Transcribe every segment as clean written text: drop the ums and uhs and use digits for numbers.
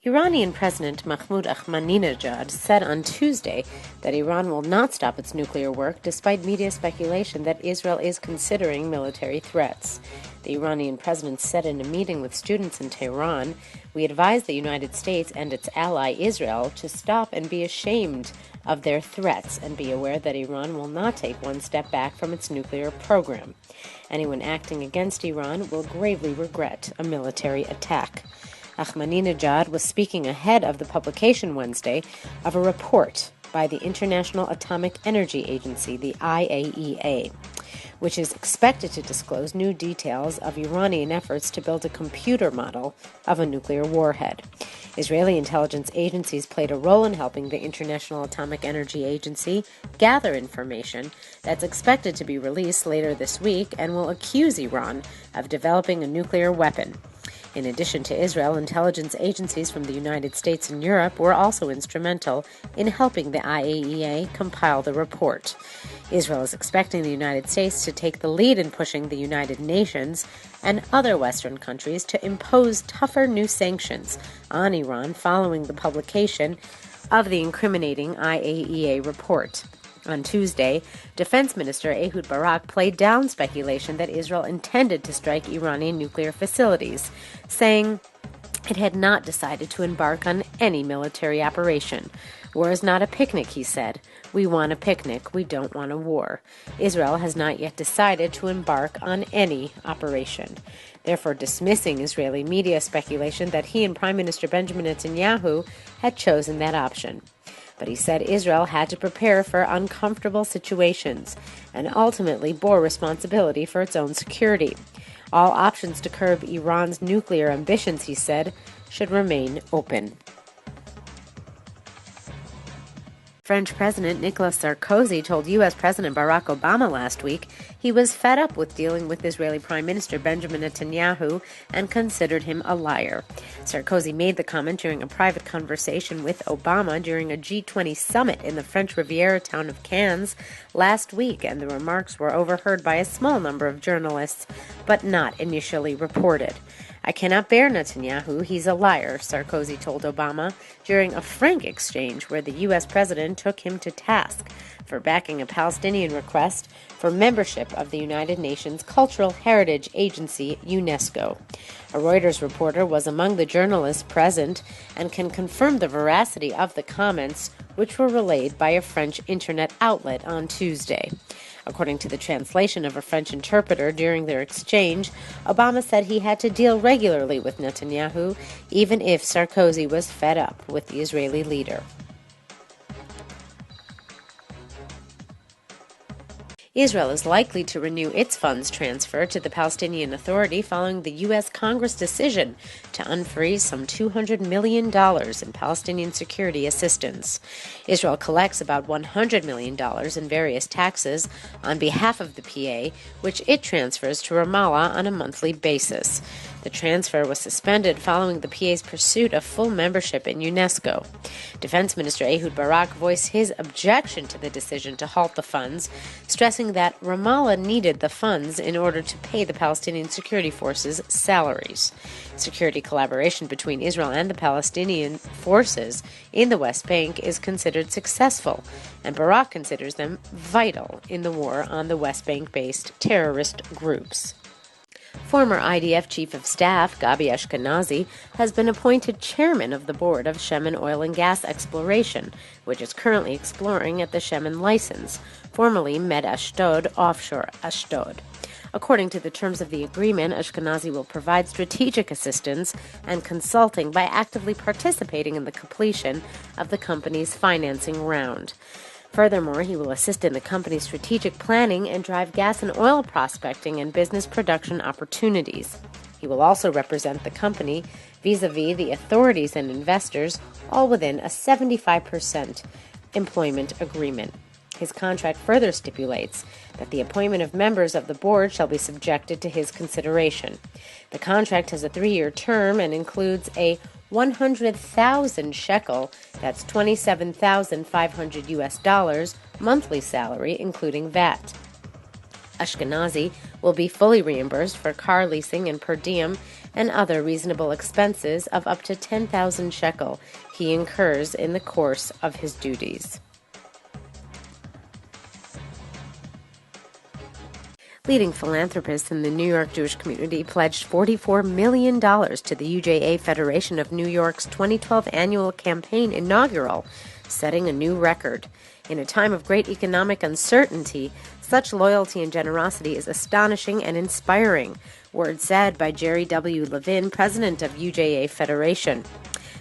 Iranian President Mahmoud Ahmadinejad said on Tuesday that Iran will not stop its nuclear work despite media speculation that Israel is considering military threats. The Iranian president said in a meeting with students in Tehran, "We advise the United States and its ally Israel to stop and be ashamed of their threats and be aware that Iran will not take one step back from its nuclear program. Anyone acting against Iran will gravely regret a military attack." Ahmadinejad was speaking ahead of the publication Wednesday of a report by the International Atomic Energy Agency, the IAEA, which is expected to disclose new details of Iranian efforts to build a computer model of a nuclear warhead. Israeli intelligence agencies played a role in helping the International Atomic Energy Agency gather information that's expected to be released later this week and will accuse Iran of developing a nuclear weapon. In addition to Israel, intelligence agencies from the United States and Europe were also instrumental in helping the IAEA compile the report. Israel is expecting the United States to take the lead in pushing the United Nations and other Western countries to impose tougher new sanctions on Iran following the publication of the incriminating IAEA report. On Tuesday, Defense Minister Ehud Barak played down speculation that Israel intended to strike Iranian nuclear facilities, saying it had not decided to embark on any military operation. "War is not a picnic," he said. "We want a picnic. We don't want a war." Israel has not yet decided to embark on any operation, therefore dismissing Israeli media speculation that he and Prime Minister Benjamin Netanyahu had chosen that option. But he said Israel had to prepare for uncomfortable situations and ultimately bore responsibility for its own security. All options to curb Iran's nuclear ambitions, he said, should remain open. French President Nicolas Sarkozy told U.S. President Barack Obama last week he was fed up with dealing with Israeli Prime Minister Benjamin Netanyahu and considered him a liar. Sarkozy made the comment during a private conversation with Obama during a G20 summit in the French Riviera town of Cannes last week, and the remarks were overheard by a small number of journalists, but not initially reported. "I cannot bear Netanyahu. He's a liar," Sarkozy told Obama during a frank exchange where the U.S. president took him to task for backing a Palestinian request for membership of the United Nations Cultural Heritage Agency, UNESCO. A Reuters reporter was among the journalists present and can confirm the veracity of the comments, which were relayed by a French internet outlet on Tuesday. According to the translation of a French interpreter during their exchange, Obama said he had to deal regularly with Netanyahu, even if Sarkozy was fed up with the Israeli leader. Israel is likely to renew its funds transfer to the Palestinian Authority following the U.S. Congress decision to unfreeze some $200 million in Palestinian security assistance. Israel collects about $100 million in various taxes on behalf of the PA, which it transfers to Ramallah on a monthly basis. The transfer was suspended following the PA's pursuit of full membership in UNESCO. Defense Minister Ehud Barak voiced his objection to the decision to halt the funds, stressing that Ramallah needed the funds in order to pay the Palestinian security forces' salaries. Security collaboration between Israel and the Palestinian forces in the West Bank is considered successful, and Barak considers them vital in the war on the West Bank-based terrorist groups. Former IDF Chief of Staff Gabi Ashkenazi has been appointed chairman of the board of Shemen Oil and Gas Exploration, which is currently exploring at the Shemen license, formerly Med Ashdod Offshore Ashdod. According to the terms of the agreement, Ashkenazi will provide strategic assistance and consulting by actively participating in the completion of the company's financing round. Furthermore, he will assist in the company's strategic planning and drive gas and oil prospecting and business production opportunities. He will also represent the company vis-a-vis the authorities and investors, all within a 75% employment agreement. His contract further stipulates that the appointment of members of the board shall be subjected to his consideration. The contract has a 3-year term and includes a 100,000 shekel, that's $27,500 US monthly salary, including VAT. Ashkenazi will be fully reimbursed for car leasing and per diem and other reasonable expenses of up to 10,000 shekel he incurs in the course of his duties. Leading philanthropists in the New York Jewish community pledged $44 million to the UJA Federation of New York's 2012 annual campaign inaugural, setting a new record. In a time of great economic uncertainty, such loyalty and generosity is astonishing and inspiring, words said by Jerry W. Levin, president of UJA Federation.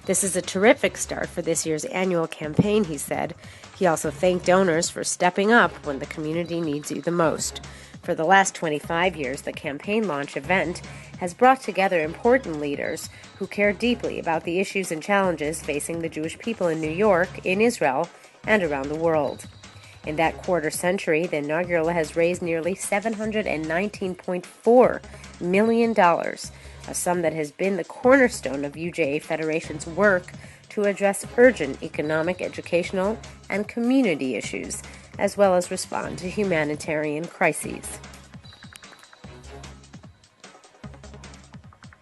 This is a terrific start for this year's annual campaign, he said. He also thanked donors for stepping up when the community needs you the most. For the last 25 years, the campaign launch event has brought together important leaders who care deeply about the issues and challenges facing the Jewish people in New York, in Israel, and around the world. In that quarter century, the inaugural has raised nearly $719.4 million, a sum that has been the cornerstone of UJA Federation's work to address urgent economic, educational, and community issues, as well as respond to humanitarian crises.